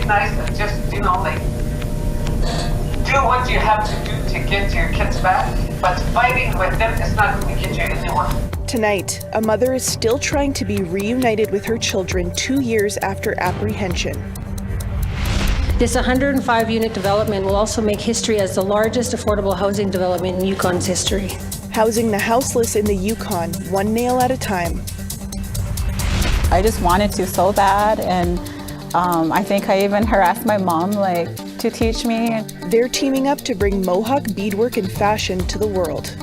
it nice and just, like, do what you have to do to get your kids back, but fighting with them is not going to get you anywhere. Tonight, a mother is still trying to be reunited with her children 2 years after apprehension. This 105-unit development will also make history as the largest affordable housing development in Yukon's history. Housing the houseless in the Yukon, one nail at a time. I just wanted to so bad, and I think I even harassed my mom, to teach me. They're teaming up to bring Mohawk beadwork and fashion to the world.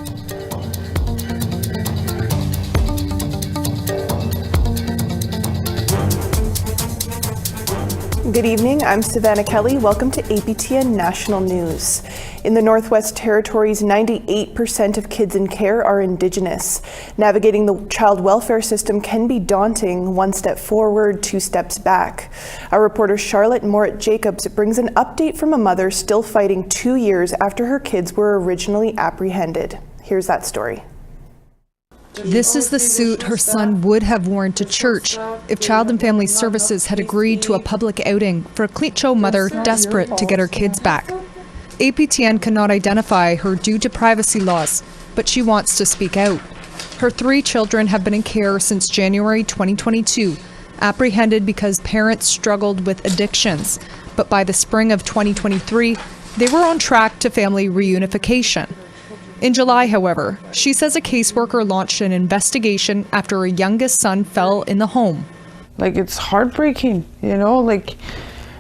Good evening, I'm Savannah Kelly. Welcome to APTN National News. In the Northwest Territories, 98% of kids in care are Indigenous. Navigating the child welfare system can be daunting. One step forward, two steps back. Our reporter Charlotte Morit-Jacobs brings an update from a mother still fighting 2 years after her kids were originally apprehended. Here's that story. This is the suit her son would have worn to church if Child and Family Services had agreed to a public outing for a Klitschko mother desperate to get her kids back. APTN cannot identify her due to privacy laws, but she wants to speak out. Her 3 children have been in care since January 2022, apprehended because parents struggled with addictions. But by the spring of 2023, they were on track to family reunification. In July, however, she says a caseworker launched an investigation after her youngest son fell in the home. It's heartbreaking,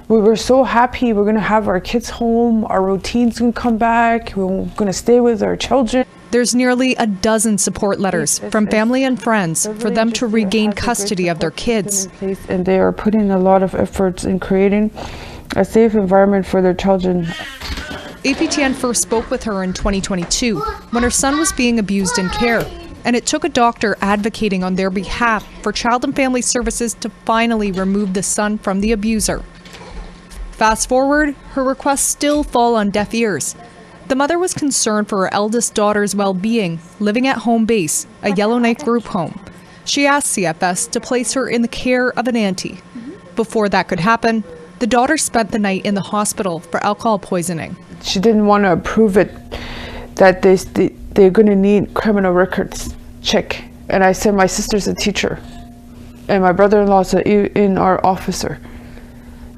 we were so happy we're going to have our kids home, our routine's going to come back, we're going to stay with our children. There's nearly a dozen support letters from family and friends for them to regain custody of their kids. And they are putting a lot of efforts in creating a safe environment for their children. APTN first spoke with her in 2022 when her son was being abused in care, and it took a doctor advocating on their behalf for Child and Family Services to finally remove the son from the abuser. Fast forward, her requests still fall on deaf ears. The mother was concerned for her eldest daughter's well-being, living at Home Base, a Yellowknife group home. She asked CFS to place her in the care of an auntie. Before that could happen, the daughter spent the night in the hospital for alcohol poisoning. She didn't want to approve it, that they're going to need criminal records check. And I said, my sister's a teacher, and my brother-in-law's an ER officer.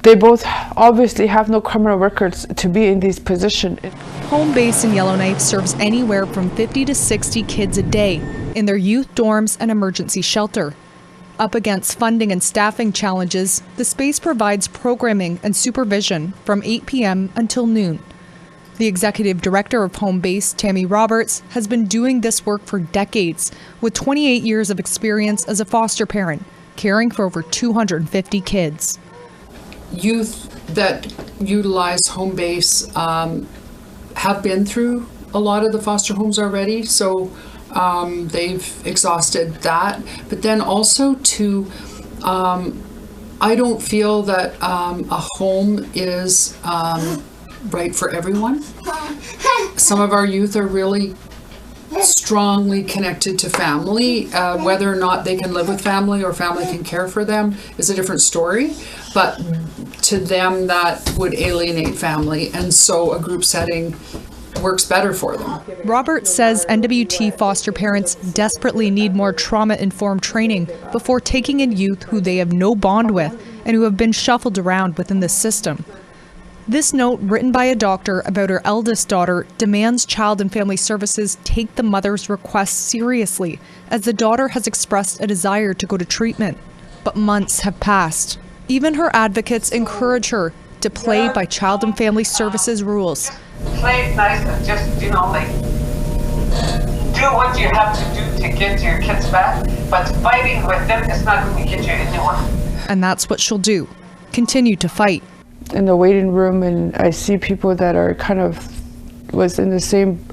They both obviously have no criminal records to be in this position. Home Base in Yellowknife serves anywhere from 50 to 60 kids a day in their youth dorms and emergency shelter. Up against funding and staffing challenges, the space provides programming and supervision from 8 p.m. until noon. The executive director of Home Base, Tammy Roberts, has been doing this work for decades, with 28 years of experience as a foster parent, caring for over 250 kids. Youth that utilize Home Base have been through a lot of the foster homes already, so they've exhausted that. But then also I don't feel that a home is right for everyone. Some of our youth are really strongly connected to family. Whether or not they can live with family or family can care for them is a different story. But to them, that would alienate family. And so a group setting works better for them. Roberts says NWT foster parents desperately need more trauma-informed training before taking in youth who they have no bond with and who have been shuffled around within the system. This note, written by a doctor about her eldest daughter, demands Child and Family Services take the mother's requests seriously, as the daughter has expressed a desire to go to treatment. But months have passed. Even her advocates encourage her to play by Child and Family Services rules. Play it nice and just, do what you have to do to get your kids back, but fighting with them is not going to get you anywhere. And that's what she'll do. Continue to fight. In the waiting room, and I see people that are was in the same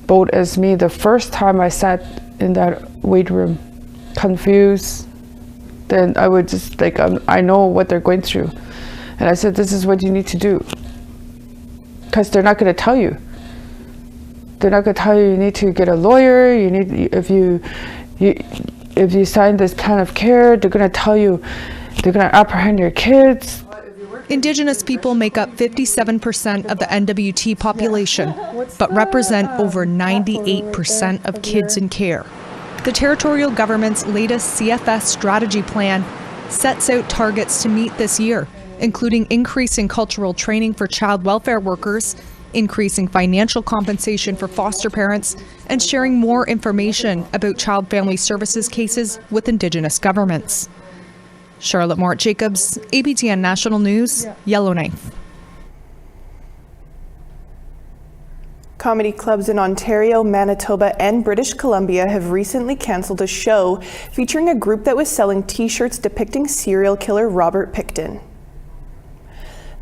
boat as me. The first time I sat in that waiting room, confused, then I would just I know what they're going through. And I said, this is what you need to do. Because they're not going to tell you. They're not going to tell you need to get a lawyer, if you sign this plan of care, they're going to tell you they're going to apprehend your kids. Indigenous people make up 57% of the NWT population, but represent over 98% of kids in care. The territorial government's latest CFS strategy plan sets out targets to meet this year, including increasing cultural training for child welfare workers, increasing financial compensation for foster parents, and sharing more information about child family services cases with Indigenous governments. Charlotte Mort-Jacobs, APTN National News, Yellowknife. Comedy clubs in Ontario, Manitoba, and British Columbia have recently cancelled a show featuring a group that was selling t-shirts depicting serial killer Robert Pickton.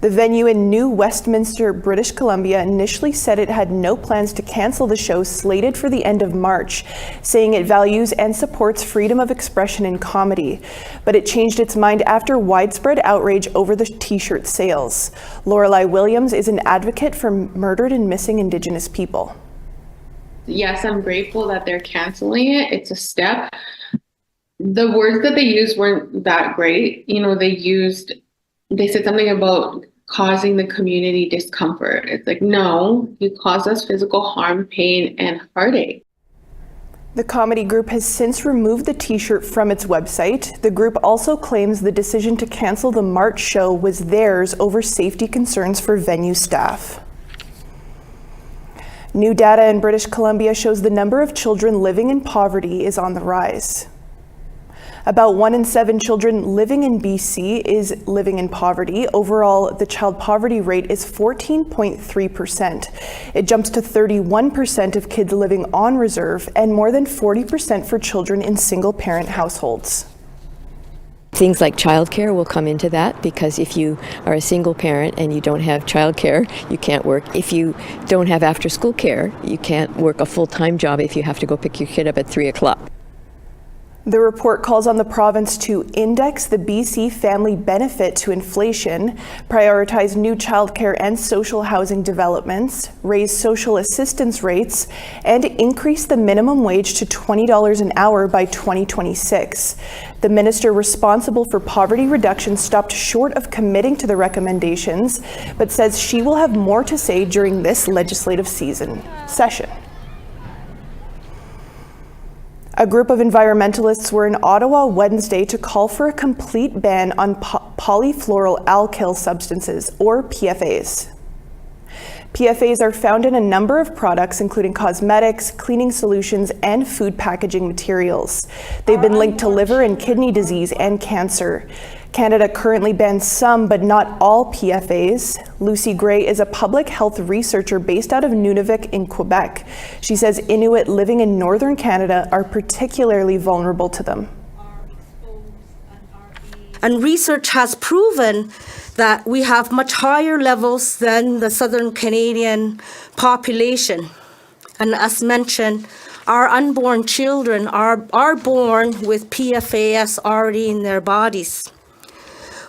The venue in New Westminster, British Columbia, initially said it had no plans to cancel the show slated for the end of March, saying it values and supports freedom of expression in comedy. But it changed its mind after widespread outrage over the t-shirt sales. Lorelei Williams is an advocate for murdered and missing Indigenous people. Yes, I'm grateful that they're canceling it. It's a step. The words that they used weren't that great. You know, they said something about causing the community discomfort. It's like, no, you cause us physical harm, pain, and heartache. The comedy group has since removed the t-shirt from its website. The group also claims the decision to cancel the March show was theirs over safety concerns for venue staff. New data in British Columbia shows the number of children living in poverty is on the rise. About 1 in 7 children living in BC is living in poverty. Overall, the child poverty rate is 14.3%. It jumps to 31% of kids living on reserve and more than 40% for children in single-parent households. Things like childcare will come into that, because if you are a single parent and you don't have childcare, you can't work. If you don't have after-school care, you can't work a full-time job if you have to go pick your kid up at 3 o'clock. The report calls on the province to index the BC family benefit to inflation, prioritize new childcare and social housing developments, raise social assistance rates, and increase the minimum wage to $20 an hour by 2026. The minister responsible for poverty reduction stopped short of committing to the recommendations, but says she will have more to say during this legislative session. A group of environmentalists were in Ottawa Wednesday to call for a complete ban on polyfluoroalkyl substances, or PFAS. PFAS are found in a number of products, including cosmetics, cleaning solutions, and food packaging materials. They've been linked to liver and kidney disease and cancer. Canada currently bans some, but not all PFAS. Lucy Gray is a public health researcher based out of Nunavik in Quebec. She says Inuit living in northern Canada are particularly vulnerable to them. And research has proven that we have much higher levels than the southern Canadian population. And as mentioned, our unborn children are born with PFAS already in their bodies.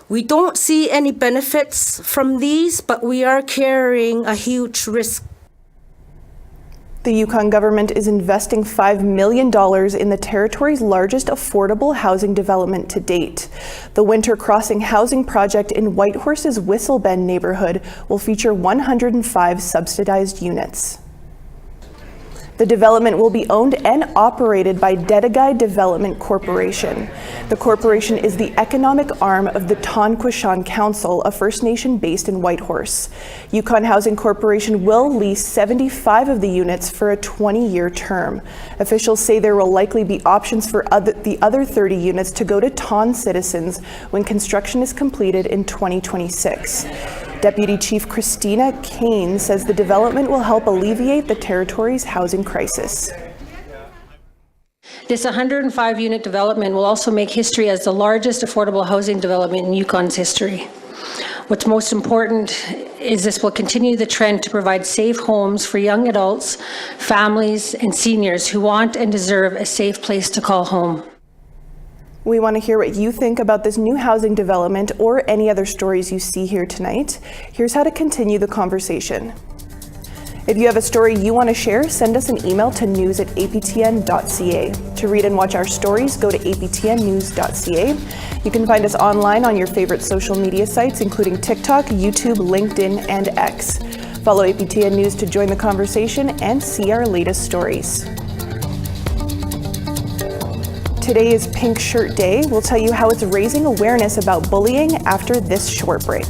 We don't see any benefits from these, but we are carrying a huge risk. The Yukon government is investing $5 million in the territory's largest affordable housing development to date. The Winter Crossing housing project in Whitehorse's Whistle Bend neighborhood will feature 105 subsidized units. The development will be owned and operated by Dedigai Development Corporation. The corporation is the economic arm of the Tonquishan Council, a First Nation based in Whitehorse. Yukon Housing Corporation will lease 75 of the units for a 20-year term. Officials say there will likely be options for the other 30 units to go to Ton citizens when construction is completed in 2026. Deputy Chief Christina Kane says the development will help alleviate the territory's housing crisis. This 105-unit development will also make history as the largest affordable housing development in Yukon's history. What's most important is this will continue the trend to provide safe homes for young adults, families, and seniors who want and deserve a safe place to call home. We want to hear what you think about this new housing development or any other stories you see here tonight. Here's how to continue the conversation. If you have a story you want to share, send us an email to news@aptn.ca. To read and watch our stories, go to aptnnews.ca. You can find us online on your favorite social media sites, including TikTok, YouTube, LinkedIn, and X. Follow APTN News to join the conversation and see our latest stories. Today is Pink Shirt Day. We'll tell you how it's raising awareness about bullying after this short break.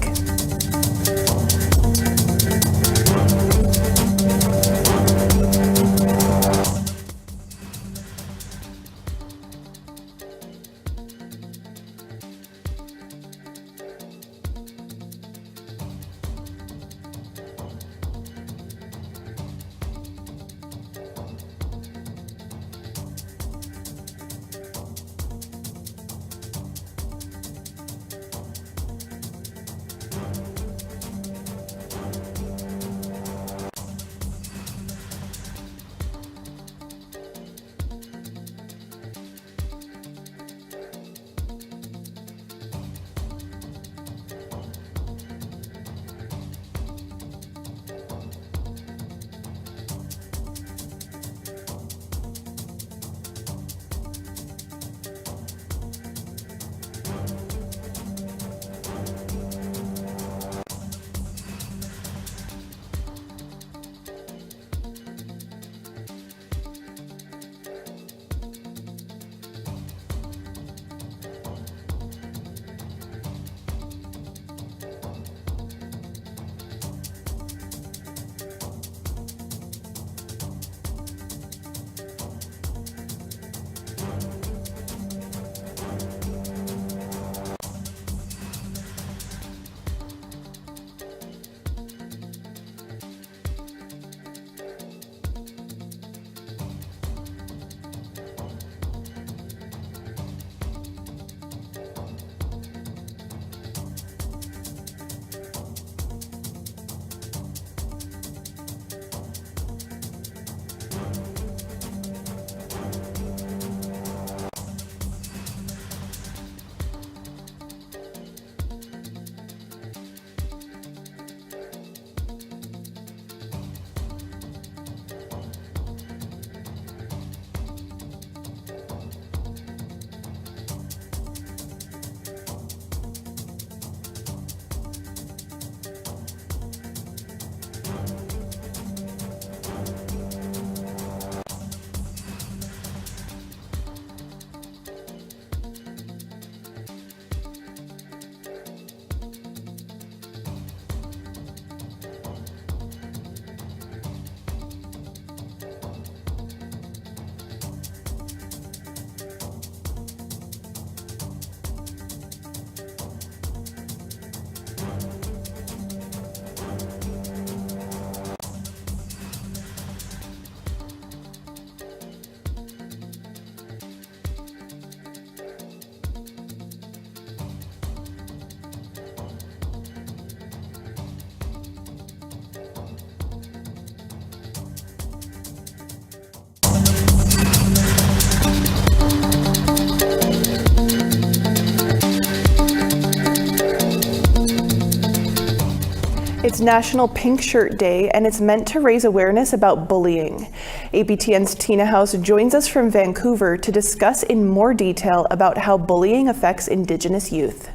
It's National Pink Shirt Day, and it's meant to raise awareness about bullying. APTN's Tina House joins us from Vancouver to discuss in more detail about how bullying affects Indigenous youth.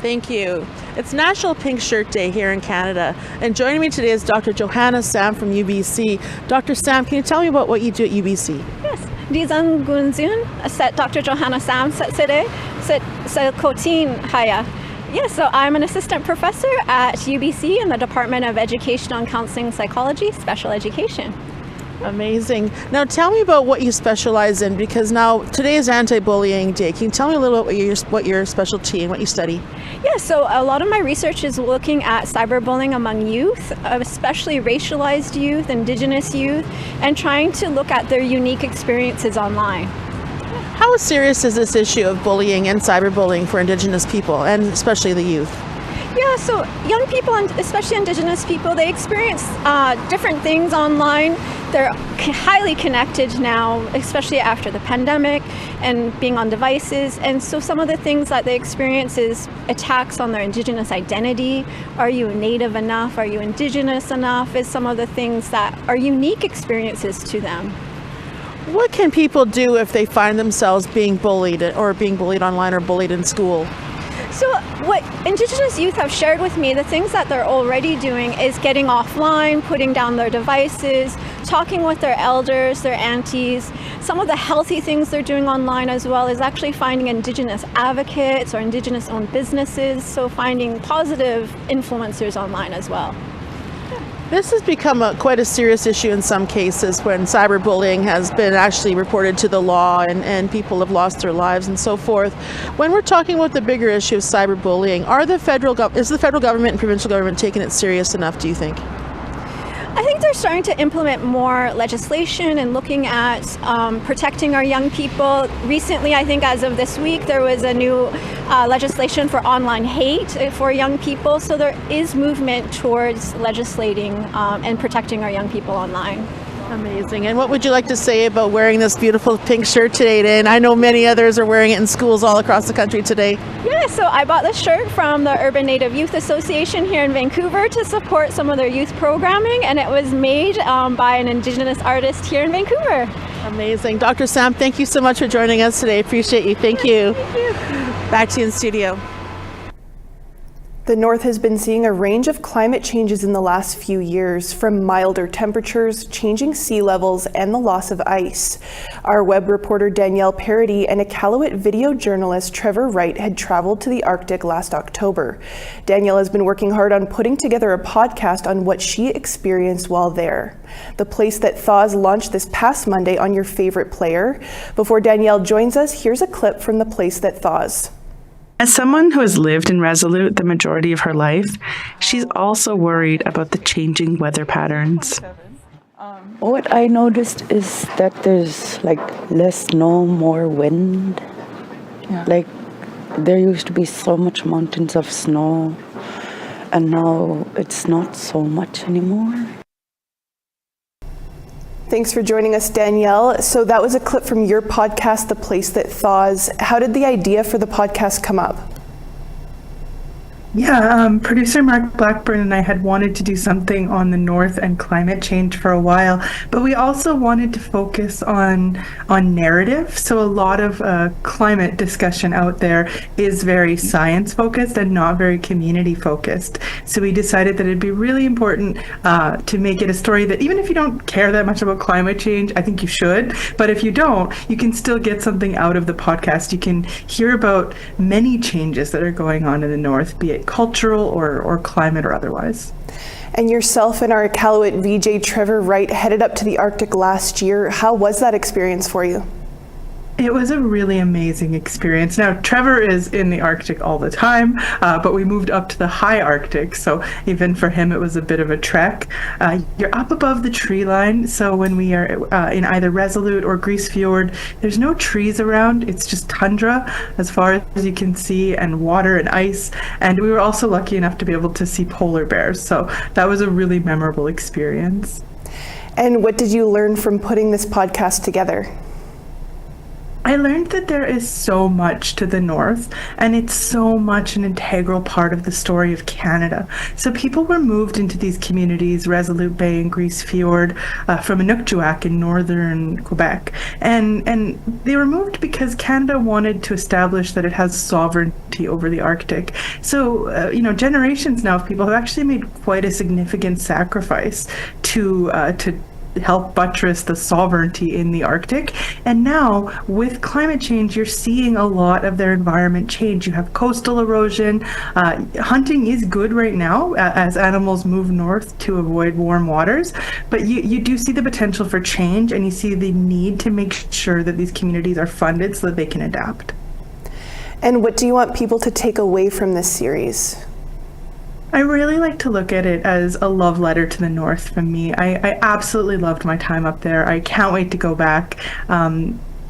Thank you. It's National Pink Shirt Day here in Canada, and joining me today is Dr. Johanna Sam from UBC. Dr. Sam, can you tell me about what you do at UBC? Yes, Dizan Gunzun, set Dr. Johanna Sam today, set Kotin Haya. Yes, so I'm an assistant professor at UBC in the Department of Educational and Counseling Psychology, Special Education. Amazing. Now tell me about what you specialize in, because now today is Anti-Bullying Day. Can you tell me a little bit what your specialty and what you study? Yeah, so a lot of my research is looking at cyberbullying among youth, especially racialized youth, Indigenous youth, and trying to look at their unique experiences online. How serious is this issue of bullying and cyberbullying for Indigenous people, and especially the youth? Yeah, so young people, and especially Indigenous people, they experience different things online. They're highly connected now, especially after the pandemic and being on devices. And so some of the things that they experience is attacks on their Indigenous identity. Are you Native enough? Are you Indigenous enough? Is some of the things that are unique experiences to them. What can people do if they find themselves being bullied online or bullied in school? So what Indigenous youth have shared with me, the things that they're already doing is getting offline, putting down their devices, talking with their elders, their aunties. Some of the healthy things they're doing online as well is actually finding Indigenous advocates or Indigenous-owned businesses, so finding positive influencers online as well. This has become quite a serious issue in some cases when cyberbullying has been actually reported to the law and people have lost their lives and so forth. When we're talking about the bigger issue of cyberbullying, is the federal government and provincial government taking it serious enough, do you think? I think they're starting to implement more legislation and looking at protecting our young people. Recently, I think as of this week, there was a new legislation for online hate for young people. So there is movement towards legislating and protecting our young people online. Amazing. And what would you like to say about wearing this beautiful pink shirt today? And I know many others are wearing it in schools all across the country today. Yeah, so I bought this shirt from the Urban Native Youth Association here in Vancouver to support some of their youth programming, and it was made by an Indigenous artist here in Vancouver. Amazing. Dr. Sam, thank you so much for joining us today. Appreciate you. Thank you. Thank you. Back to you in studio. The North has been seeing a range of climate changes in the last few years, from milder temperatures, changing sea levels, and the loss of ice. Our web reporter Danielle Parody and Iqaluit video journalist Trevor Wright had traveled to the Arctic last October. Danielle has been working hard on putting together a podcast on what she experienced while there. The Place That Thaws launched this past Monday on your favorite player. Before Danielle joins us, here's a clip from The Place That Thaws. As someone who has lived in Resolute the majority of her life, she's also worried about the changing weather patterns. What I noticed is that there's less snow, more wind. Yeah. There used to be so much mountains of snow, and now it's not so much anymore. Thanks for joining us, Danielle. So that was a clip from your podcast, The Place That Thaws. How did the idea for the podcast come up? Yeah, producer Mark Blackburn and I had wanted to do something on the North and climate change for a while, but we also wanted to focus on narrative. So a lot of climate discussion out there is very science focused and not very community focused. So we decided that it'd be really important to make it a story that even if you don't care that much about climate change, I think you should, but if you don't, you can still get something out of the podcast. You can hear about many changes that are going on in the North, be it cultural or climate or otherwise. And yourself and our Iqaluit VJ Trevor Wright headed up to the Arctic last year. How was that experience for you? It was a really amazing experience. Now, Trevor is in the Arctic all the time, but we moved up to the high Arctic, so even for him it was a bit of a trek. You're up above the tree line, so when we are in either Resolute or Grise Fjord, there's no trees around. It's just tundra as far as you can see, and water and ice. And we were also lucky enough to be able to see polar bears, so that was a really memorable experience. And what did you learn from putting this podcast together? I learned that there is so much to the North, and it's so much an integral part of the story of Canada. So people were moved into these communities, Resolute Bay and Grise Fjord, from Inukjuak in northern Quebec. And they were moved because Canada wanted to establish that it has sovereignty over the Arctic. So, generations now of people have actually made quite a significant sacrifice to help buttress the sovereignty in the Arctic. And now with climate change, you're seeing a lot of their environment change. You have coastal erosion. Hunting is good right now as animals move north to avoid warm waters, but you do see the potential for change, and you see the need to make sure that these communities are funded so that they can adapt. And what do you want people to take away from this series? I really like to look at it as a love letter to the North from me. I absolutely loved my time up there. I can't wait to go back.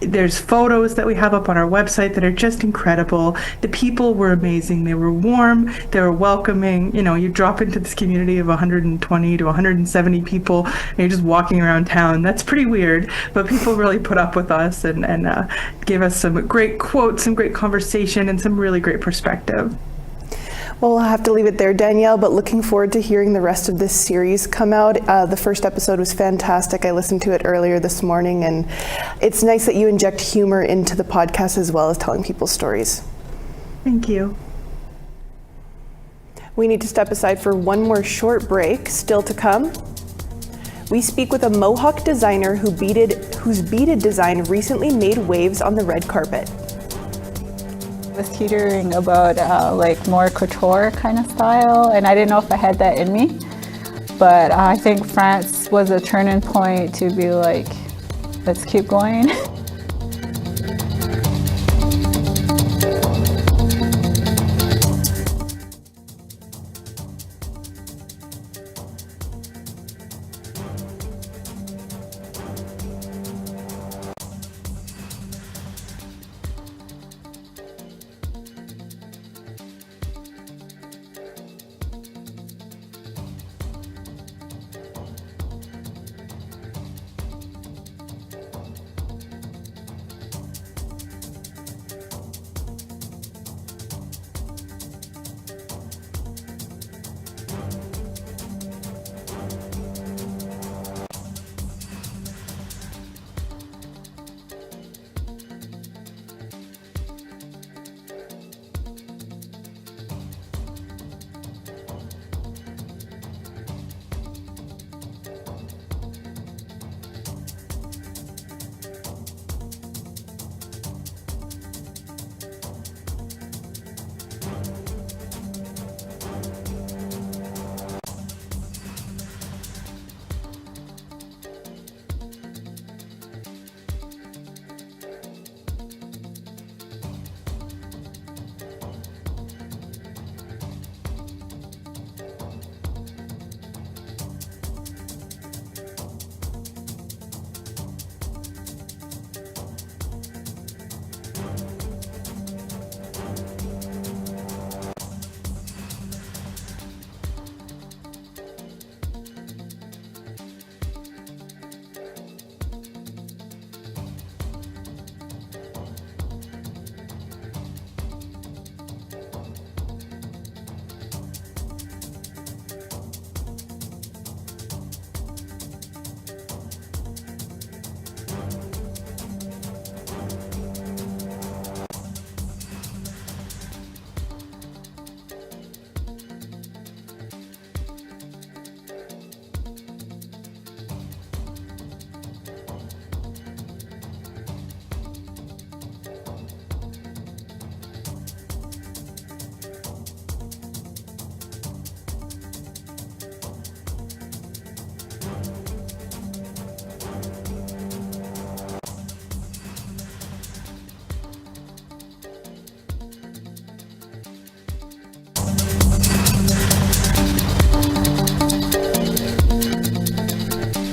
There's photos that we have up on our website that are just incredible. The people were amazing. They were warm. They were welcoming. You know, you drop into this community of 120 to 170 people, and you're just walking around town. That's pretty weird, but people really put up with us and gave us some great quotes, some great conversation, and some really great perspective. Well, we'll have to leave it there, Danielle, but looking forward to hearing the rest of this series come out. The first episode was fantastic. I listened to it earlier this morning, and it's nice that you inject humor into the podcast as well as telling people's stories. Thank you. We need to step aside for one more short break. Still to come, we speak with a Mohawk designer whose beaded design recently made waves on the red carpet. I was teetering about like more couture kind of style, and I didn't know if I had that in me, but I think France was a turning point to be like, let's keep going.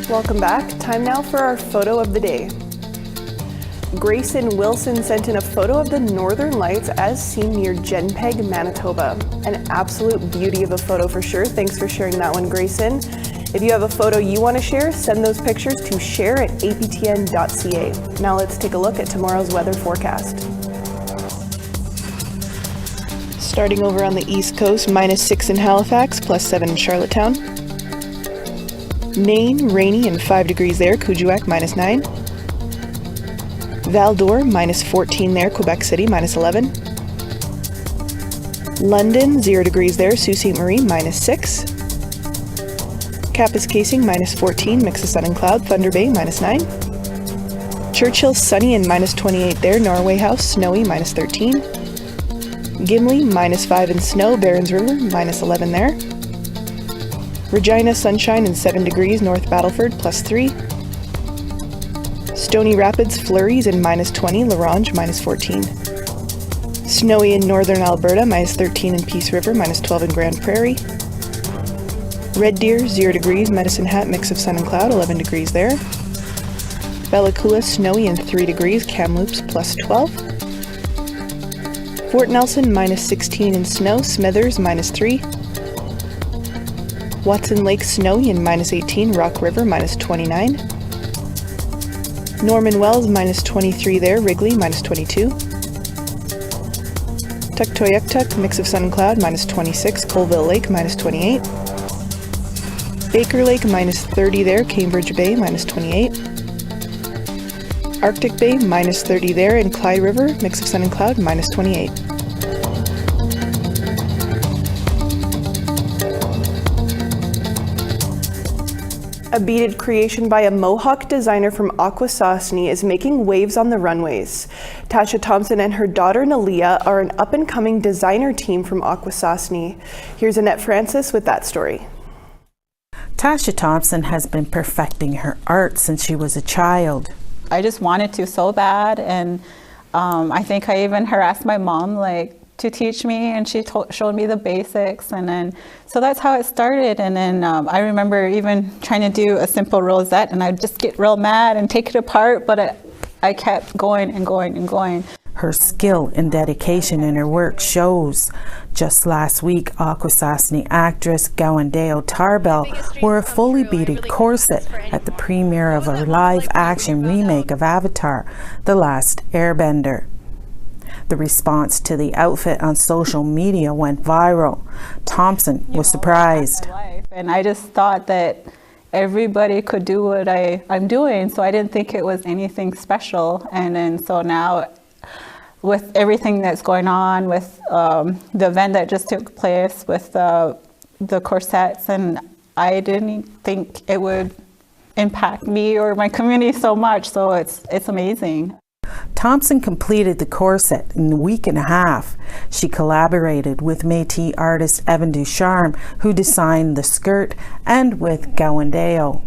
Welcome back. Time now for our photo of the day. Grayson Wilson sent in a photo of the Northern Lights as seen near Genpeg, Manitoba. An absolute beauty of a photo for sure. Thanks for sharing that one, Grayson. If you have a photo you want to share, send those pictures to share@aptn.ca. Now let's take a look at tomorrow's weather forecast. Starting over on the East Coast, -6 in Halifax, +7 in Charlottetown. Nain, rainy and 5 degrees there, Kuujjuaq -9. Val-d'Or, -14 there, Quebec City -11. London, 0 degrees there, Sault Ste. Marie -6. Kapuskasing -14, mix of sun and cloud, Thunder Bay -9. Churchill, sunny and -28 there, Norway House, snowy -13. Gimli, -5 in snow, Barons River, -11 there. Regina, sunshine and 7 degrees, North Battleford, +3. Stony Rapids, flurries and -20, La Ronge, -14. Snowy in northern Alberta, -13 in Peace River, -12 in Grand Prairie. Red Deer, 0 degrees, Medicine Hat, mix of sun and cloud, 11 degrees there. Bella Coola, snowy and 3 degrees, Kamloops plus 12. Fort Nelson, minus 16 and snow, Smithers, minus 3. Watson Lake, snowy and minus 18, Rock River, minus 29. Norman Wells, minus 23 there, Wrigley, minus 22. Tuktoyaktuk, mix of sun and cloud, minus 26, Colville Lake, minus 28. Baker Lake, minus 30 there, Cambridge Bay, minus 28. Arctic Bay, minus 30 there, and Clyde River, mix of sun and cloud, minus 28. A beaded creation by a Mohawk designer from Akwesasne is making waves on the runways. Tasha Thompson and her daughter Nalia are an up-and-coming designer team from Akwesasne. Here's Annette Francis with that story. Tasha Thompson has been perfecting her art since she was a child. I just wanted to so bad, and I think I even harassed my mom to teach me, and she showed me the basics, and then so that's how it started. And then I remember even trying to do a simple rosette, and I'd just get real mad and take it apart, but I kept going and going and going. Her skill and dedication in her work shows. Just last week, Akwesasne actress Gawandeo Tarbell wore a fully beaded corset at the premiere of a live-action remake of Avatar: The Last Airbender. The response to the outfit on social media went viral. Thompson was surprised. And I just thought that everybody could do what I'm doing, so I didn't think it was anything special. And then so now, with everything that's going on, with the event that just took place, with the corsets, and I didn't think it would impact me or my community so much, so it's amazing. Thompson completed the corset in a week and a half. She collaborated with Métis artist Evan Ducharme, who designed the skirt, and with Gawandeo.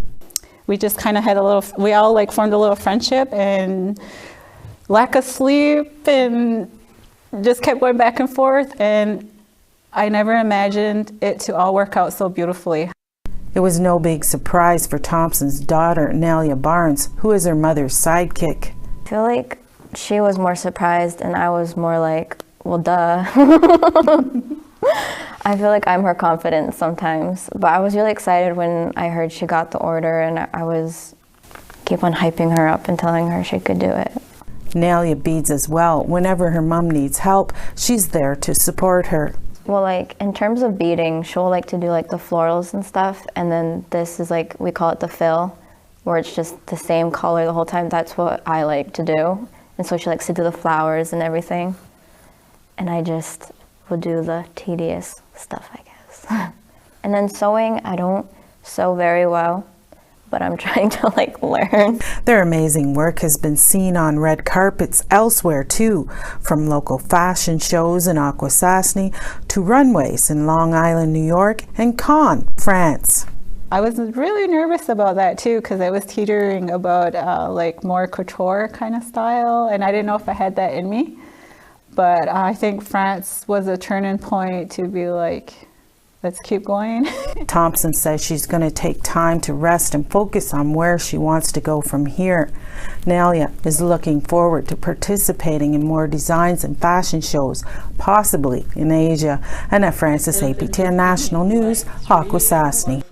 We just kind of had we all formed a little friendship, and lack of sleep, and just kept going back and forth, and I never imagined it to all work out so beautifully. It was no big surprise for Thompson's daughter, Nelia Barnes, who is her mother's sidekick. I feel like she was more surprised and I was more like, well, duh. I feel like I'm her confidence sometimes, but I was really excited when I heard she got the order, and I keep on hyping her up and telling her she could do it. Nelia beads as well. Whenever her mom needs help, she's there to support her. Well, in terms of beading, she'll like to do the florals and stuff, and then this is we call it the fill, where it's just the same color the whole time. That's what I like to do. And so she likes to do the flowers and everything. And I just will do the tedious stuff, I guess. And then sewing, I don't sew very well, but I'm trying to learn. Their amazing work has been seen on red carpets elsewhere too, from local fashion shows in Akwesasne to runways in Long Island, New York, and Cannes, France. I was really nervous about that too, because I was teetering about more couture kind of style, and I didn't know if I had that in me. But I think France was a turning point to be let's keep going. Thompson says she's going to take time to rest and focus on where she wants to go from here. Nelia is looking forward to participating in more designs and fashion shows, possibly in Asia. Annette Francis, APTN National News, Akwesasne.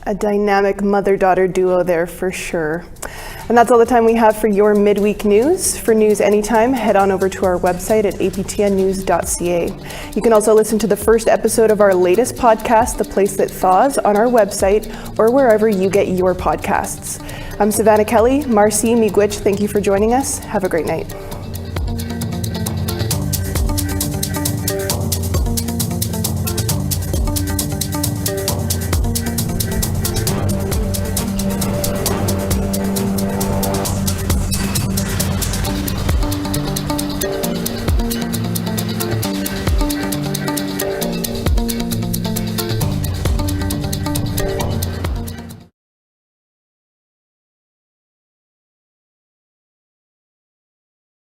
A dynamic mother-daughter duo there for sure. And that's all the time we have for your midweek news. For news anytime, head on over to our website at aptnnews.ca. You can also listen to the first episode of our latest podcast, The Place That Thaws, on our website or wherever you get your podcasts. I'm Savannah Kelly. Marcy Miigwech, thank you for joining us. Have a great night.